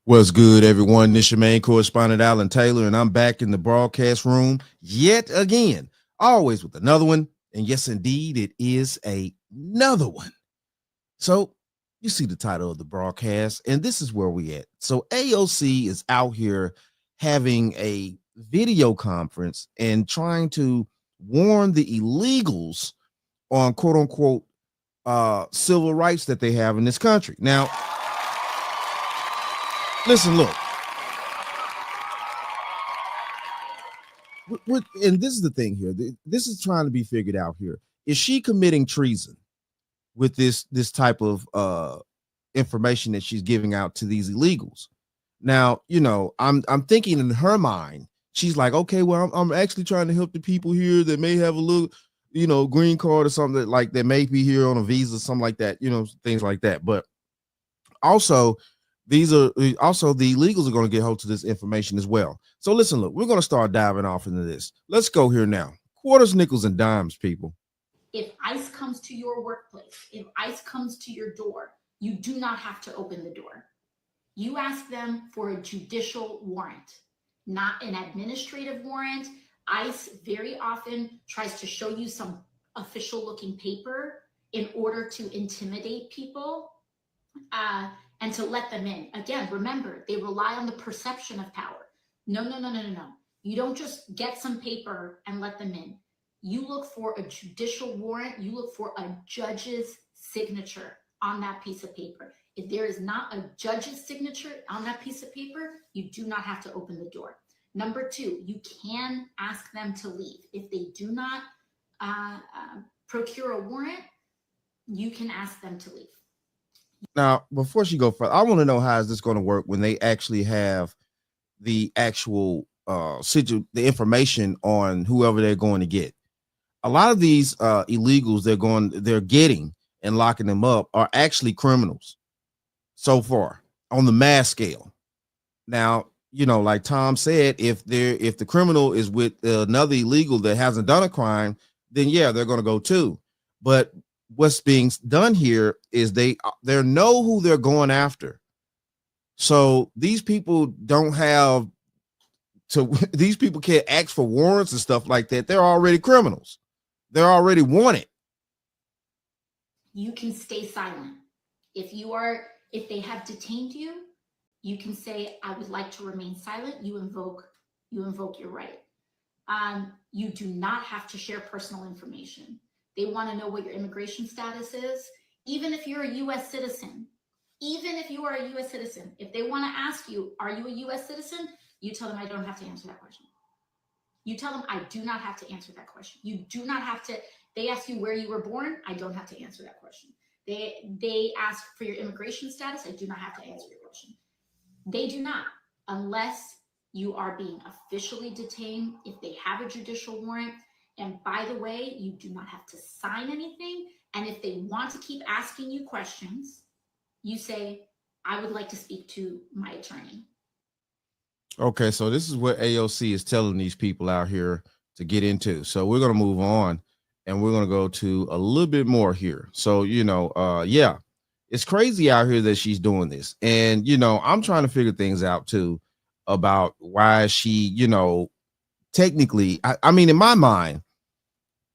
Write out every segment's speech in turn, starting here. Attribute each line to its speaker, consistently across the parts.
Speaker 1: What's good, everyone? This your main correspondent, Alan Taylor, and I'm back in the broadcast room yet again, always with another one. And yes, indeed, it is another one. So you see the title of the broadcast, and this is where we at. So AOC is out here having a video conference and trying to warn the illegals on quote unquote civil rights that they have in this country. Now, listen, look. And this is the thing here. This is trying to be figured out here. Is she committing treason with this type of information that she's giving out to these illegals? Now, I'm thinking in her mind, she's like, okay, well, I'm actually trying to help the people here that may have a little, green card or something that may be here on a visa, something like that, things like that. But also, also the illegals are going to get hold to this information as well. So listen, look, we're going to start diving off into this. Let's go here now. Quarters, nickels, and dimes, people.
Speaker 2: If ICE comes to your workplace, if ICE comes to your door, you do not have to open the door. You ask them for a judicial warrant, not an administrative warrant. ICE very often tries to show you some official looking paper in order to intimidate people and to let them in. Again, remember, they rely on the perception of power. No. You don't just get some paper and let them in. You look for a judicial warrant. You look for a judge's signature on that piece of paper. If there is not a judge's signature on that piece of paper, you do not have to open the door. Number two, you can ask them to leave. If they do not procure a warrant, you can ask them to leave.
Speaker 1: Now, before she go further, I want to know how is this going to work when they actually have the actual the information on whoever they're going to get. A lot of these illegals they're getting and locking them up are actually criminals so far on the mass scale. Now, like Tom said, if the criminal is with another illegal that hasn't done a crime, then yeah, they're going to go too. But what's being done here is they know who they're going after. So these people don't have to, these people can't ask for warrants and stuff like that. They're already criminals. They're already wanted.
Speaker 2: You can stay silent. If they have detained you, you can say, I would like to remain silent. You invoke your right. You do not have to share personal information. They want to know what your immigration status is. Even if you're a US citizen, if they want to ask you, are you a US citizen? You tell them, I don't have to answer that question. You tell them, I do not have to answer that question. You do not have to. They ask you where you were born. I don't have to answer that question. They ask for your immigration status. I do not have to answer your question. They do not, unless you are being officially detained, if they have a judicial warrant. And by the way, you do not have to sign anything. And if they want to keep asking you questions, you say, I would like to speak to my attorney.
Speaker 1: Okay, so this is what AOC is telling these people out here to get into. So we're going to move on and we're going to go to a little bit more here. So, yeah, it's crazy out here that she's doing this. And, I'm trying to figure things out too about why she, technically, I mean, in my mind,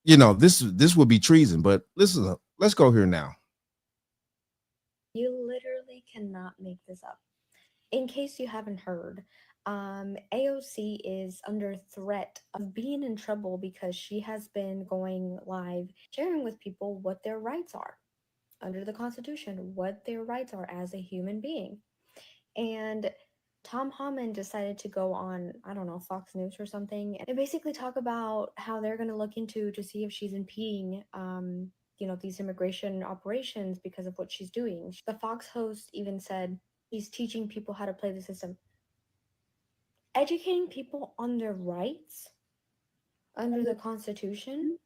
Speaker 1: this would be treason. But listen, let's go here now.
Speaker 3: You literally cannot make this up. In case you haven't heard, AOC is under threat of being in trouble because she has been going live sharing with people what their rights are under the Constitution, what their rights are as a human being. And Tom Homan decided to go on, I don't know, Fox News or something, and basically talk about how they're going to look into to see if she's impeding these immigration operations because of what she's doing. The Fox host even said he's teaching people how to play the system. Educating people on their rights under the Constitution,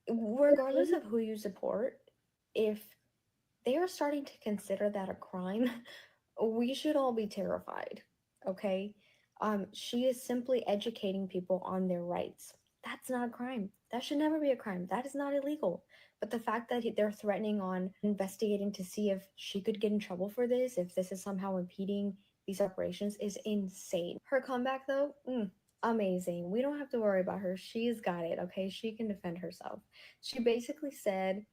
Speaker 3: regardless of who you support, if they are starting to consider that a crime, we should all be terrified, okay? She is simply educating people on their rights. That's not a crime. That should never be a crime. That is not illegal. But the fact that they're threatening on investigating to see if she could get in trouble for this, if this is somehow impeding these operations, is insane. Her comeback, though, amazing. We don't have to worry about her. She's got it, okay? She can defend herself. She basically said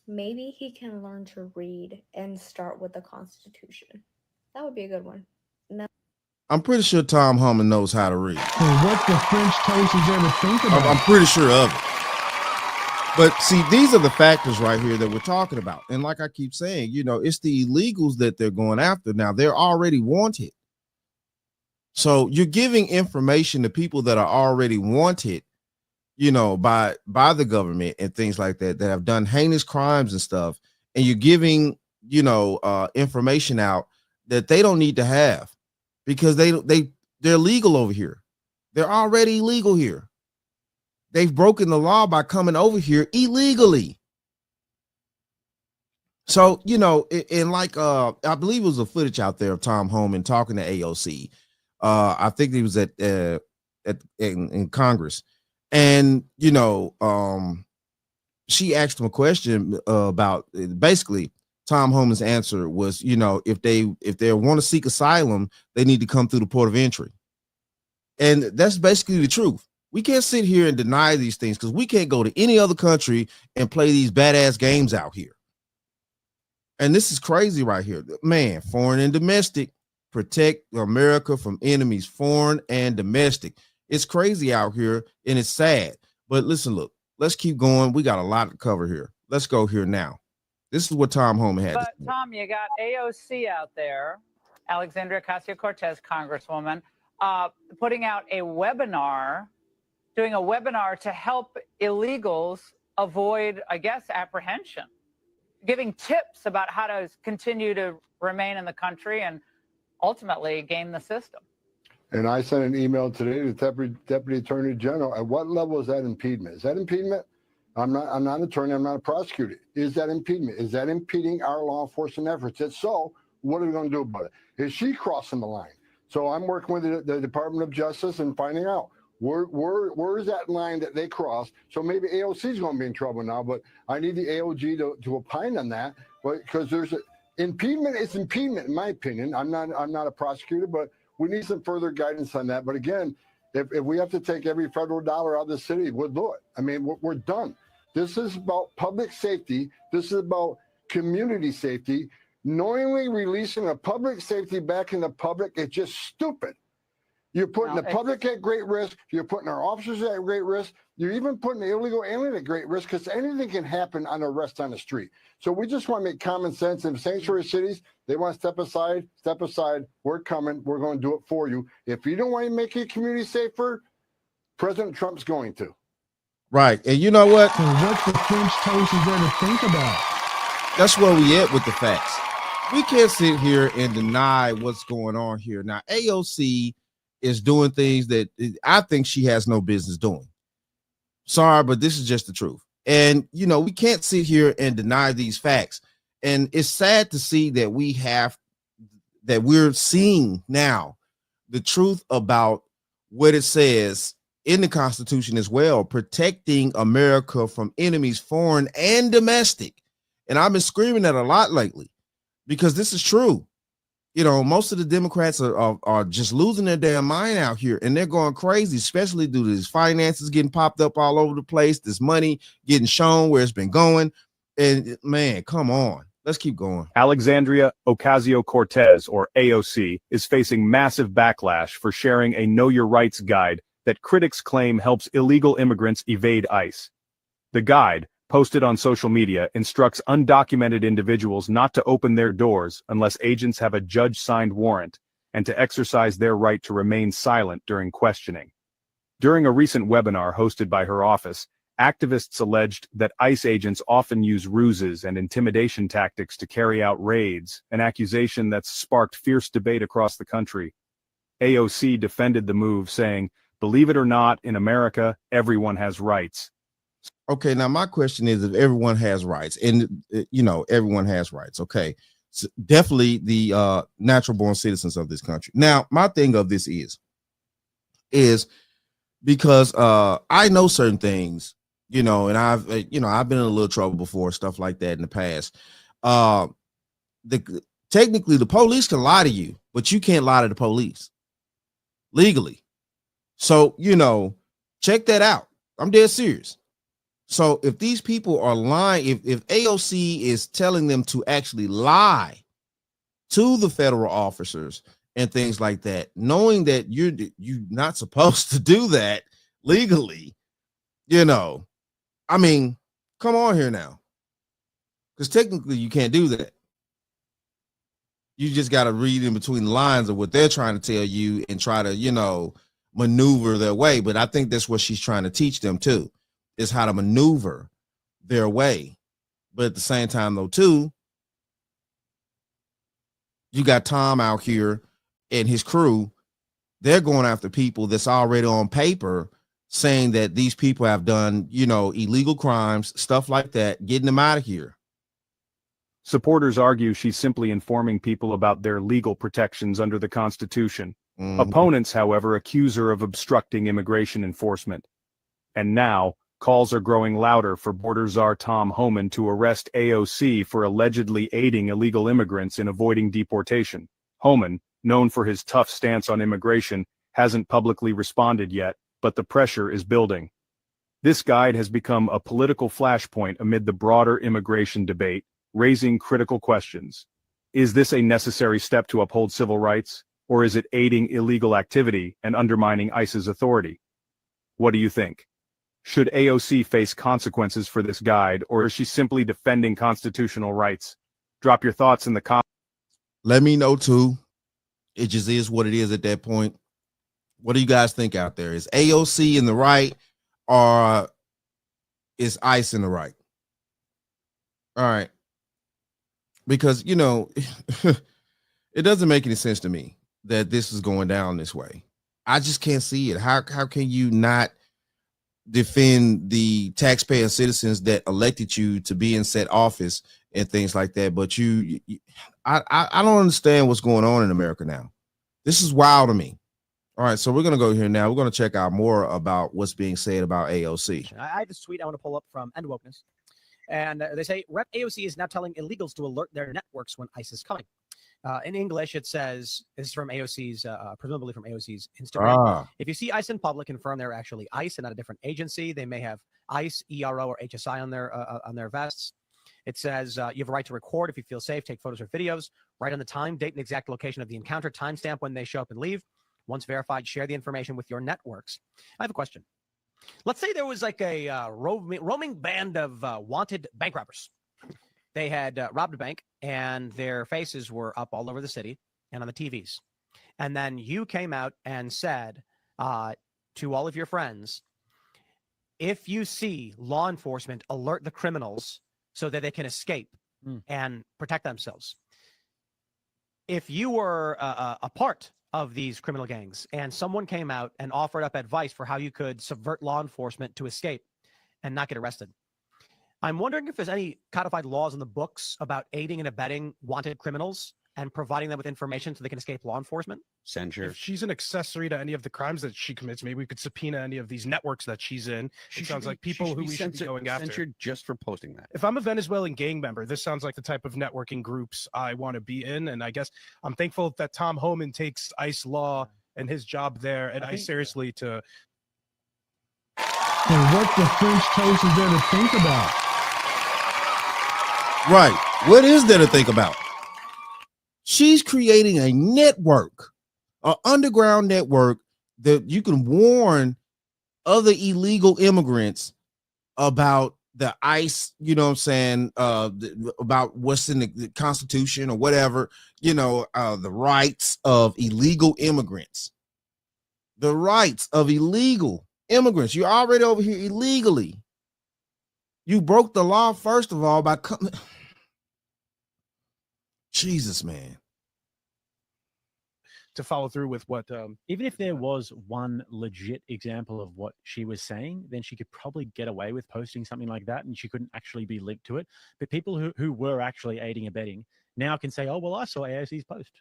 Speaker 3: maybe he can learn to read and start with the Constitution. That would be a good one. No.
Speaker 1: I'm pretty sure Tom Homan knows how to read.
Speaker 4: And what the French toast is there to think about?
Speaker 1: I'm pretty sure of it. But see, these are the factors right here that we're talking about. And like I keep saying, you know, it's the illegals that they're going after. Now, they're already wanted. So you're giving information to people that are already wanted, you know, by the government and things like that, that have done heinous crimes and stuff. And you're giving, you know, information out that they don't need to have because they're legal over here. They're already illegal here. They've broken the law by coming over here illegally. So, you know, and like I believe it was a footage out there of Tom Homan talking to AOC. I think he was in Congress, and you know, she asked him a question about basically Tom Homan's answer was, you know, if they want to seek asylum, they need to come through the port of entry, and that's basically the truth. We can't sit here and deny these things because we can't go to any other country and play these badass games out here. And this is crazy right here, man. Foreign and domestic. Protect America from enemies, foreign and domestic. It's crazy out here and it's sad. But listen, look, let's keep going. We got a lot to cover here. Let's go here now. This is what Tom Homan had.
Speaker 5: But Tom, you got AOC out there, Alexandria Ocasio-Cortez, Congresswoman, putting out a webinar, doing a webinar to help illegals avoid, I guess, apprehension, giving tips about how to continue to remain in the country and ultimately game the system.
Speaker 6: And I sent an email today to the Deputy Attorney General. At what level is that impediment? Is that impediment? I'm not an attorney. I'm not a prosecutor. Is that impediment? Is that impeding our law enforcement efforts? If so, what are we going to do about it? Is she crossing the line? So I'm working with the Department of Justice and finding out where is that line that they cross. So maybe AOC is going to be in trouble now, but I need the AOG to opine on that, because there's impediment is impediment, in my opinion. I'm not a prosecutor, but we need some further guidance on that. But again, if we have to take every federal dollar out of the city, we'll do it. I mean, we're done. This is about public safety. This is about community safety. Knowingly releasing a public safety back in the public is just stupid. You're putting the public at great risk. You're putting our officers at great risk. You're even putting the illegal alien at great risk, because anything can happen on arrest on the street. So we just want to make common sense. In sanctuary cities, they want to step aside. We're coming. We're going to do it for you. If you don't want to make your community safer, President Trump's going to.
Speaker 1: Right. And you know what?
Speaker 4: So what the French toast is there to think about?
Speaker 1: That's where we at with the facts. We can't sit here and deny what's going on here. Now, AOC is doing things that I think she has no business doing. Sorry, but this is just the truth. And, you know, we can't sit here and deny these facts. And it's sad to see that we're seeing now the truth about what it says in the Constitution as well, protecting America from enemies, foreign and domestic. And I've been screaming that a lot lately because this is true. You know, most of the Democrats are just losing their damn mind out here, and they're going crazy, especially due to these finances getting popped up all over the place, this money getting shown where it's been going. And man, come on, let's keep going.
Speaker 7: Alexandria Ocasio-Cortez, or AOC, is facing massive backlash for sharing a Know Your Rights guide that critics claim helps illegal immigrants evade ICE. The guide, posted on social media, instructs undocumented individuals not to open their doors unless agents have a judge-signed warrant, and to exercise their right to remain silent during questioning. During a recent webinar hosted by her office, activists alleged that ICE agents often use ruses and intimidation tactics to carry out raids, an accusation that's sparked fierce debate across the country. AOC defended the move, saying, "Believe it or not, in America, everyone has rights."
Speaker 1: Okay, now my question is, if everyone has rights, and you know, everyone has rights, okay, so definitely the natural born citizens of this country. Now, my thing of this is because I know certain things you know, and I've been in a little trouble before, stuff like that in the past. Technically the police can lie to you, but you can't lie to the police legally. So, you know, check that out. I'm dead serious. So if these people are lying, if AOC is telling them to actually lie to the federal officers and things like that, knowing that you're not supposed to do that legally, you know, I mean, come on here now. Because technically you can't do that. You just got to read in between the lines of what they're trying to tell you and try to, you know, maneuver their way. But I think that's what she's trying to teach them too, is how to maneuver their way. But at the same time, though, too, you got Tom out here and his crew. They're going after people that's already on paper saying that these people have done, you know, illegal crimes, stuff like that, getting them out of here.
Speaker 7: Supporters argue she's simply informing people about their legal protections under the Constitution. Opponents, however, accuse her of obstructing immigration enforcement. And now, calls are growing louder for border czar Tom Homan to arrest AOC for allegedly aiding illegal immigrants in avoiding deportation. Homan, known for his tough stance on immigration, hasn't publicly responded yet, but the pressure is building. This guide has become a political flashpoint amid the broader immigration debate, raising critical questions. Is this a necessary step to uphold civil rights, or is it aiding illegal activity and undermining ICE's authority? What do you think? Should AOC face consequences for this guide, or is she simply defending constitutional rights? Drop your thoughts in the comments.
Speaker 1: Let me know too. It just is what it is at that point. What do you guys think out there? Is AOC in the right, or is ICE in the right? All right. Because, you know, it doesn't make any sense to me that this is going down this way. I just can't see it. How can you not defend the taxpayer citizens that elected you to be in said office and things like that? But I don't understand what's going on in America now. This is wild to me. All right, so we're going to go here now. We're going to check out more about what's being said about AOC.
Speaker 8: I have this tweet I want to pull up from End Wokeness. And they say, Rep AOC is now telling illegals to alert their networks when ICE is coming. In English, it says, this is from AOC's, presumably from AOC's Instagram. If you see ICE in public, confirm they're actually ICE and not a different agency. They may have ICE, ERO, or HSI on their vests. It says you have a right to record if you feel safe, take photos or videos, write on the time, date, and exact location of the encounter, timestamp when they show up and leave. Once verified, share the information with your networks. I have a question. Let's say there was like a roaming band of wanted bank robbers. They had robbed a bank and their faces were up all over the city and on the TVs. And then you came out and said to all of your friends, if you see law enforcement, alert the criminals so that they can escape and protect themselves. If you were a part of these criminal gangs and someone came out and offered up advice for how you could subvert law enforcement to escape and not get arrested, I'm wondering if there's any codified laws in the books about aiding and abetting wanted criminals and providing them with information so they can escape law enforcement.
Speaker 9: Censure.
Speaker 10: If she's an accessory to any of the crimes that she commits, maybe we could subpoena any of these networks that she's in. It sounds like people who we should be going after.
Speaker 9: Censored just for posting that.
Speaker 10: If I'm a Venezuelan gang member, this sounds like the type of networking groups I want to be in. And I guess I'm thankful that Tom Homan takes ICE law and his job there and ICE seriously to.
Speaker 4: And what the French toast is there to think about?
Speaker 1: Right. What is there to think about? She's creating a network, an underground network that you can warn other illegal immigrants about the ICE, you know what I'm saying, about what's in the Constitution or whatever, you know, the rights of illegal immigrants. The rights of illegal immigrants. You're already over here illegally. You broke the law, first of all, by coming. Jesus, man.
Speaker 10: To follow through with what
Speaker 11: even if there was one legit example of what she was saying, then she could probably get away with posting something like that and she couldn't actually be linked to it. But people who were actually aiding and abetting now can say, oh, well, I saw AOC's post.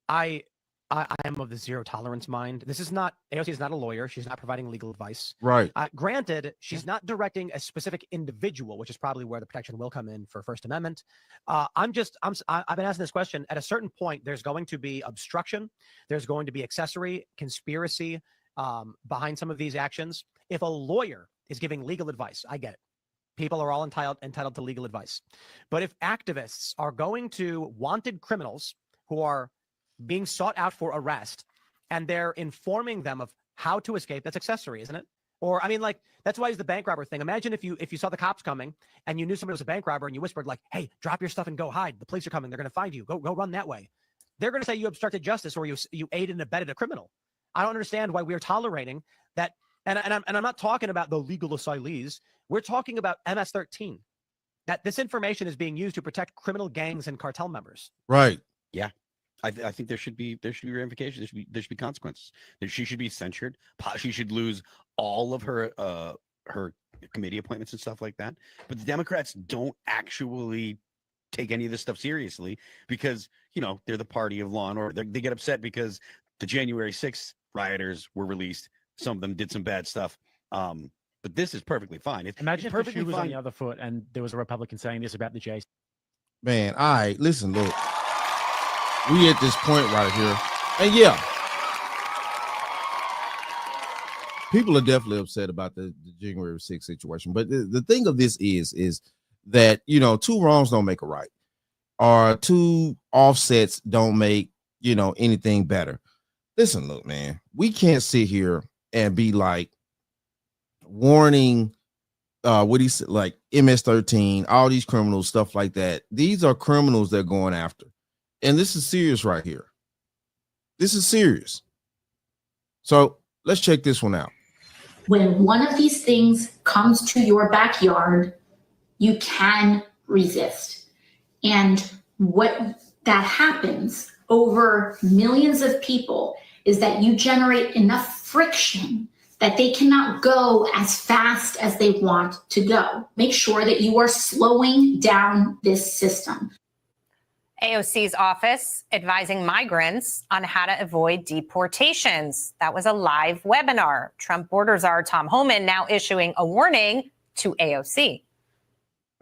Speaker 8: I I am of the zero tolerance mind. This is not, AOC is not a lawyer. She's not providing legal advice.
Speaker 1: Right.
Speaker 8: Granted, she's not directing a specific individual, which is probably where the protection will come in for First Amendment. I've been asking this question. At a certain point, there's going to be obstruction. There's going to be accessory, conspiracy behind some of these actions. If a lawyer is giving legal advice, I get it. People are all entitled to legal advice. But if activists are going to wanted criminals who are being sought out for arrest, and they're informing them of how to escape, that's accessory, isn't it? Or, I mean, like, that's why it's the bank robber thing. Imagine if you saw the cops coming and you knew somebody was a bank robber and you whispered like, hey, drop your stuff and go hide. The police are coming. They're going to find you. Go run that way. They're going to say you obstructed justice or you aided and abetted a criminal. I don't understand why we're tolerating that. And I'm not talking about the legal asylees. We're talking about MS-13. That this information is being used to protect criminal gangs and cartel members.
Speaker 1: Right.
Speaker 9: Yeah. I think there should be ramifications. There should be consequences. She should be censured. She should lose all of her committee appointments and stuff like that. But the Democrats don't actually take any of this stuff seriously because, you know, they're the party of law and order. They get upset because the January 6th rioters were released. Some of them did some bad stuff. But this is perfectly fine.
Speaker 11: Imagine if the shoe was on the other foot and there was a Republican saying this about the J.
Speaker 1: Man, all right, listen, look. We at this point right here. And yeah, people are definitely upset about the January 6th situation. But the thing of this is that, you know, two wrongs don't make a right, or two offsets don't make, you know, anything better. Listen, look, man, we can't sit here and be like warning what he said, like MS-13, all these criminals, stuff like that. These are criminals they're going after. And this is serious right here. This is serious. So let's check this one out.
Speaker 2: When one of these things comes to your backyard, you can resist. And what that happens over millions of people is that you generate enough friction that they cannot go as fast as they want to go. Make sure that you are slowing down this system.
Speaker 12: AOC's office advising migrants on how to avoid deportations. That was a live webinar. Trump border czar Tom Homan now issuing a warning to AOC.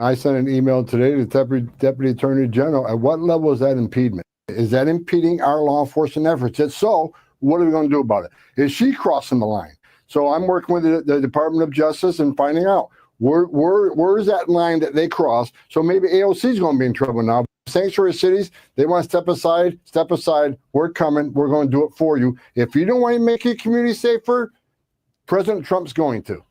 Speaker 6: I sent an email today to the Deputy Attorney General. At what level is that impediment? Is that impeding our law enforcement efforts? If so, what are we going to do about it? Is she crossing the line? So I'm working with the Department of Justice and finding out where is that line that they cross. So maybe AOC is going to be in trouble now. Sanctuary cities, they want to step aside. We're coming. We're going to do it for you. If you don't want to make your community safer, President Trump's going to.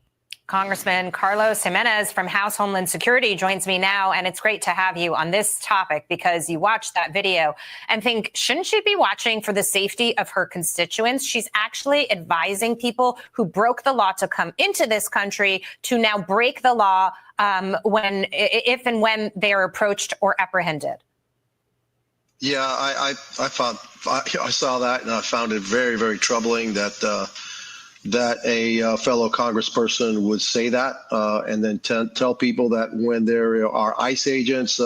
Speaker 12: Congressman Carlos Jimenez from House Homeland Security joins me now, and it's great to have you on this topic because you watched that video and think, shouldn't she be watching for the safety of her constituents? She's actually advising people who broke the law to come into this country to now break the law if and when they are approached or apprehended.
Speaker 13: Yeah, I saw that and I found it very, very troubling that a fellow congressperson would say that and then tell people that when there are ICE agents,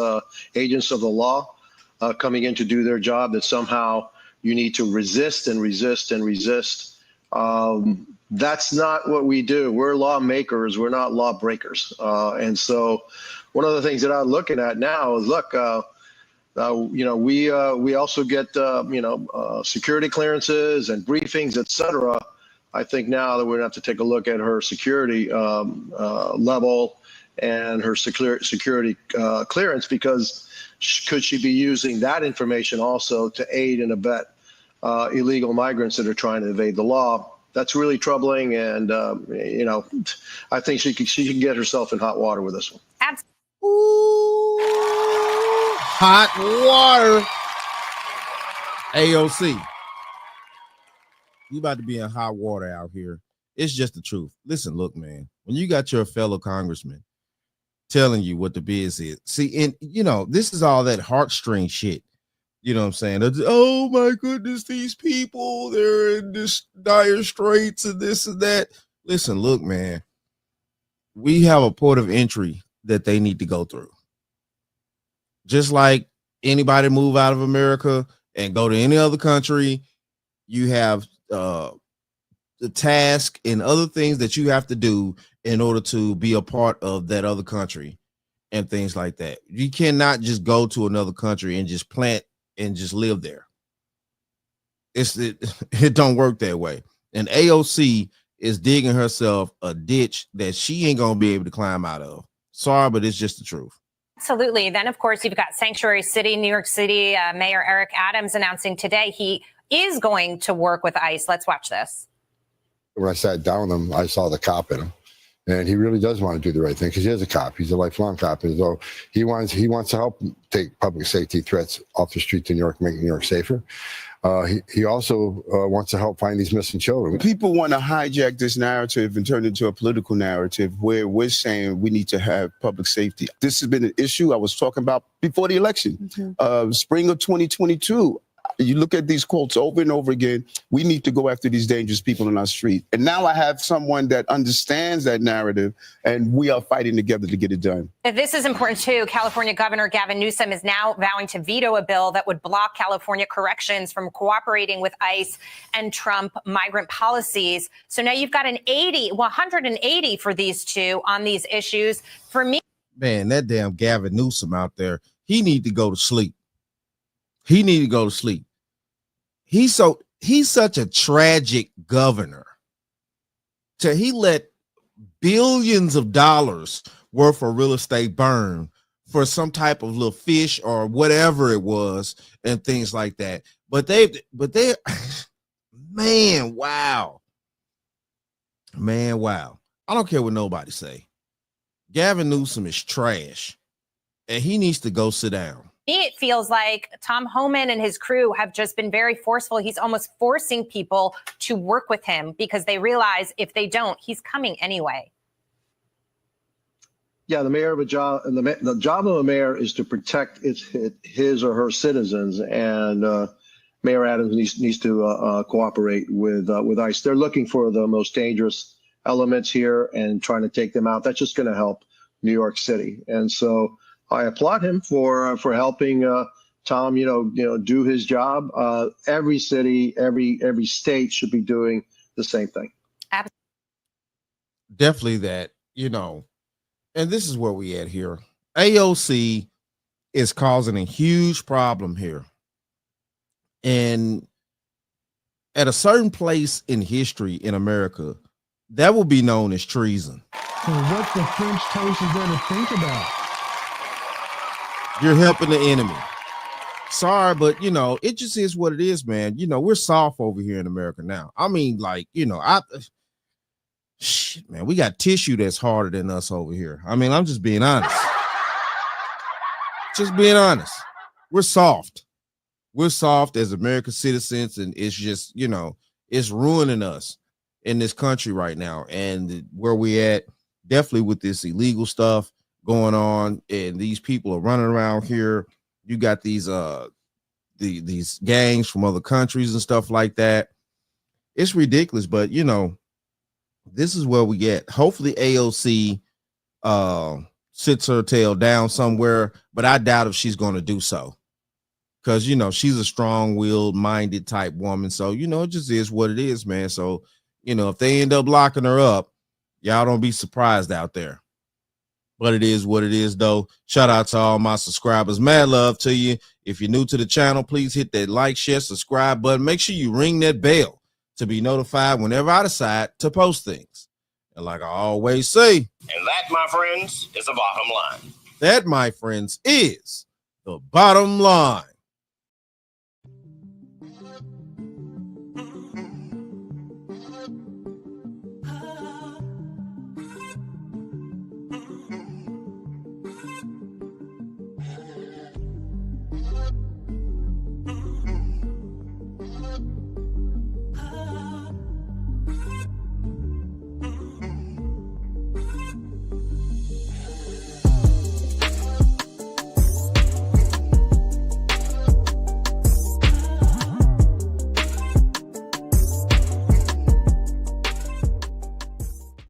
Speaker 13: agents of the law coming in to do their job, that somehow you need to resist and resist and resist. That's not what we do. We're lawmakers. We're not lawbreakers. And so one of the things that I'm looking at now is, look, we also get, security clearances and briefings, et cetera. I think now that we're going to have to take a look at her security level and her security clearance, because could she be using that information also to aid and abet illegal migrants that are trying to evade the law? That's really troubling. And, I think she can get herself in hot water with this one.
Speaker 1: Ooh, hot water. AOC. You about to be in hot water out here. It's just the truth. Listen, look, man, when you got your fellow congressman telling you what the biz is, see, and this is all that heartstring shit. You know what I'm saying? Oh my goodness, these people, they're in this dire straits and this and that. Listen, look, man, we have a port of entry that they need to go through. Just like anybody move out of America and go to any other country, You have the task and other things that you have to do in order to be a part of that other country and things like that. You cannot just go to another country and just plant and just live there. It don't work that way. And AOC is digging herself a ditch that she ain't gonna be able to climb out of. Sorry, but it's just the truth.
Speaker 12: Absolutely. Then, of course, you've got Sanctuary City, New York City, Mayor Eric Adams announcing today he is going to work with ICE. Let's watch this.
Speaker 6: When I sat down with him, I saw the cop in him. And he really does want to do the right thing because he is a cop. He's a lifelong cop. And so he wants to help take public safety threats off the streets in New York, make New York safer. He also wants to help find these missing children.
Speaker 14: People want to hijack this narrative and turn it into a political narrative where we're saying we need to have public safety. This has been an issue I was talking about before the election, spring of 2022. You look at these quotes over and over again. We need to go after these dangerous people in our street. And now I have someone that understands that narrative, and we are fighting together to get it done.
Speaker 12: This is important, too. California Governor Gavin Newsom is now vowing to veto a bill that would block California corrections from cooperating with ICE and Trump migrant policies. So now you've got 180 for these two on these issues. For me,
Speaker 1: man, that damn Gavin Newsom out there, he need to go to sleep. He need to go to sleep. He's such a tragic governor. He let billions of dollars worth of real estate burn for some type of little fish or whatever it was and things like that. But they man, wow. Man, wow. I don't care what nobody say. Gavin Newsom is trash and he needs to go sit down.
Speaker 12: It feels like Tom Homan and his crew have just been very forceful. He's almost forcing people to work with him because they realize if they don't, he's coming anyway.
Speaker 13: Yeah, the job of a mayor is to protect his or her citizens, and Mayor Adams needs to cooperate with ICE. They're looking for the most dangerous elements here and trying to take them out. That's just going to help New York City, and so I applaud him for helping Tom, do his job. Every city, every state should be doing the same thing.
Speaker 1: Definitely that, and this is where we at here. AOC is causing a huge problem here. And at a certain place in history in America, that will be known as treason.
Speaker 4: So what the French toast is there to think about?
Speaker 1: You're helping the enemy. Sorry, but it just is what it is, man. We're soft over here in America now. I mean, shit, man, we got tissue that's harder than us over here. I mean, I'm just being honest. Just being honest. We're soft. We're soft as American citizens, and it's just, it's ruining us in this country right now. And where we at, definitely with this illegal stuff going on, and these people are running around here. You got these gangs from other countries and stuff like that. It's ridiculous, but this is where we get. Hopefully AOC sits her tail down somewhere, but I doubt if she's going to do so, because she's a strong-willed minded type woman. So it just is what it is, man. So if they end up locking her up, y'all don't be surprised out there. But it is what it is, though. Shout out to all my subscribers. Mad love to you. If you're new to the channel, please hit that like, share, subscribe button. Make sure you ring that bell to be notified whenever I decide to post things. And like I always say,
Speaker 15: and that, my friends, is the bottom line.
Speaker 1: That, my friends, is the bottom line.